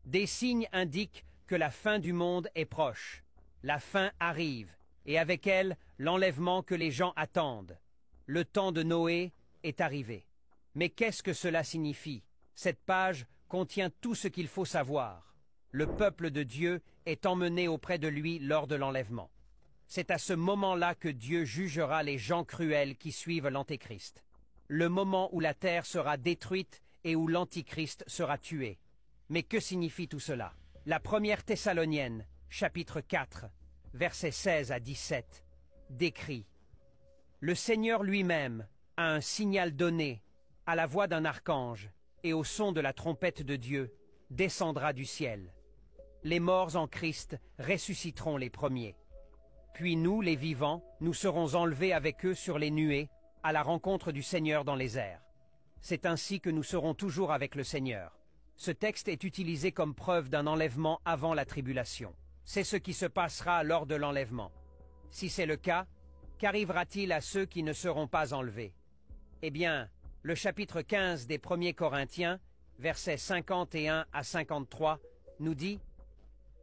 Des signes indiquent que la fin du monde est proche. La fin arrive, et avec elle, l'enlèvement que les gens attendent. Le temps de Noé est arrivé. Mais qu'est-ce que cela signifie? Cette page contient tout ce qu'il faut savoir. Le peuple de Dieu est emmené auprès de lui lors de l'enlèvement. C'est à ce moment-là que Dieu jugera les gens cruels qui suivent l'Antéchrist. Le moment où la terre sera détruite et où l'Antichrist sera tué. Mais que signifie tout cela? La première Thessalonienne, chapitre 4, versets 16 à 17, décrit: Le Seigneur lui-même a un signal donné, à la voix d'un archange, et au son de la trompette de Dieu, descendra du ciel. Les morts en Christ ressusciteront les premiers. Puis nous, les vivants, nous serons enlevés avec eux sur les nuées, à la rencontre du Seigneur dans les airs. C'est ainsi que nous serons toujours avec le Seigneur. Ce texte est utilisé comme preuve d'un enlèvement avant la tribulation. C'est ce qui se passera lors de l'enlèvement. Si c'est le cas, qu'arrivera-t-il à ceux qui ne seront pas enlevés? Eh bien, le chapitre 15 des 1er Corinthiens, versets 51 à 53, nous dit: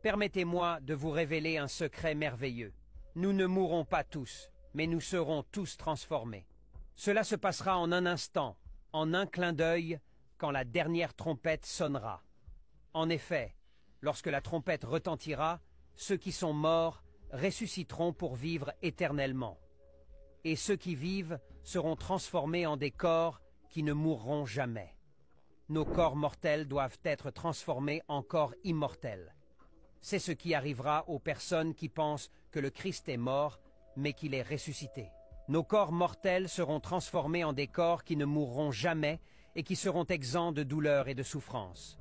Permettez-moi de vous révéler un secret merveilleux. Nous ne mourrons pas tous, mais nous serons tous transformés. Cela se passera en un instant, en un clin d'œil, quand la dernière trompette sonnera. En effet, lorsque la trompette retentira, ceux qui sont morts ressusciteront pour vivre éternellement. Et ceux qui vivent seront transformés en des corps qui ne mourront jamais. Nos corps mortels doivent être transformés en corps immortels. C'est ce qui arrivera aux personnes qui pensent que le Christ est mort, mais qu'il est ressuscité. Nos corps mortels seront transformés en des corps qui ne mourront jamais et qui seront exempts de douleur et de souffrance.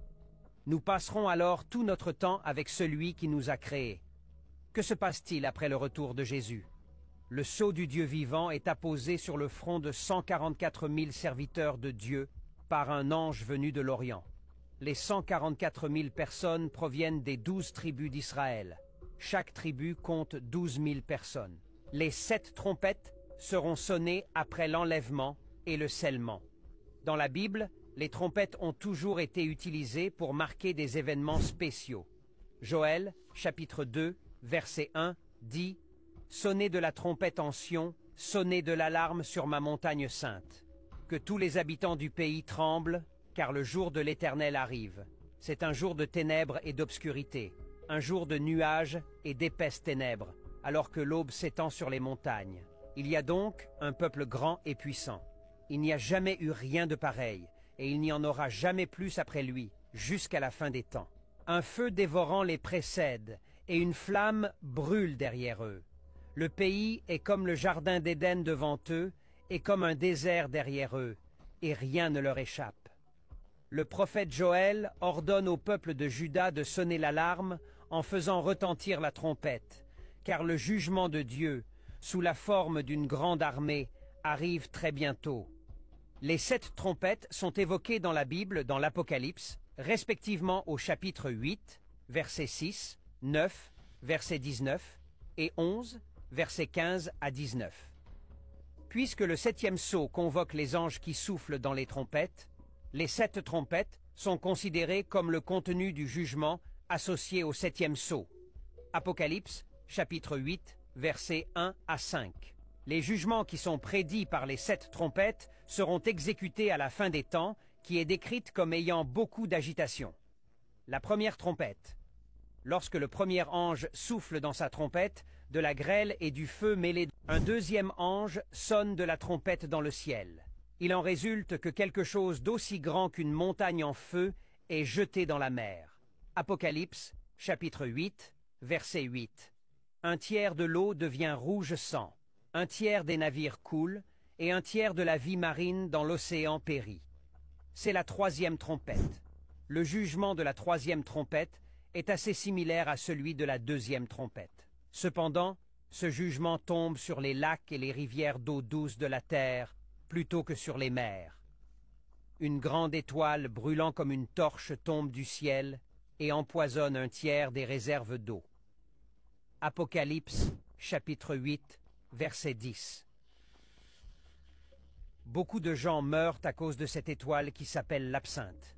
Nous passerons alors tout notre temps avec celui qui nous a créés. Que se passe-t-il après le retour de Jésus? Le sceau du Dieu vivant est apposé sur le front de 144 000 serviteurs de Dieu par un ange venu de l'Orient. Les 144 000 personnes proviennent des 12 tribus d'Israël. Chaque tribu compte 12 000 personnes. Les 7 trompettes seront sonnées après l'enlèvement et le scellement. Dans la Bible, les trompettes ont toujours été utilisées pour marquer des événements spéciaux. Joël, chapitre 2, verset 1, dit: Sonnez de la trompette en Sion, sonnez de l'alarme sur ma montagne sainte. Que tous les habitants du pays tremblent, car le jour de l'Éternel arrive. C'est un jour de ténèbres et d'obscurité, un jour de nuages et d'épaisses ténèbres, alors que l'aube s'étend sur les montagnes. Il y a donc un peuple grand et puissant. Il n'y a jamais eu rien de pareil, et il n'y en aura jamais plus après lui, jusqu'à la fin des temps. Un feu dévorant les précède, et une flamme brûle derrière eux. Le pays est comme le jardin d'Éden devant eux, et comme un désert derrière eux, et rien ne leur échappe. Le prophète Joël ordonne au peuple de Juda de sonner l'alarme en faisant retentir la trompette, car le jugement de Dieu, sous la forme d'une grande armée, arrive très bientôt. Les 7 trompettes sont évoquées dans la Bible, dans l'Apocalypse, respectivement au chapitre 8, verset 6, 9, verset 19, et 11, verset 15 à 19. Puisque le 7e sceau convoque les anges qui soufflent dans les trompettes, les 7 trompettes sont considérées comme le contenu du jugement associé au 7e sceau. Apocalypse, chapitre 8, versets 1 à 5. Les jugements qui sont prédits par les 7 trompettes seront exécutés à la fin des temps, qui est décrite comme ayant beaucoup d'agitation. La première trompette. Lorsque le premier ange souffle dans sa trompette, de la grêle et du feu mêlés. Un deuxième ange sonne de la trompette dans le ciel. Il en résulte que quelque chose d'aussi grand qu'une montagne en feu est jeté dans la mer. Apocalypse, chapitre 8, verset 8. Un tiers de l'eau devient rouge sang, un tiers des navires coulent, et un tiers de la vie marine dans l'océan périt. C'est la 3e trompette. Le jugement de la 3e trompette est assez similaire à celui de la 2e trompette. Cependant, ce jugement tombe sur les lacs et les rivières d'eau douce de la terre, plutôt que sur les mers. Une grande étoile brûlant comme une torche tombe du ciel et empoisonne un tiers des réserves d'eau. Apocalypse, chapitre 8, verset 10. Beaucoup de gens meurent à cause de cette étoile qui s'appelle l'absinthe.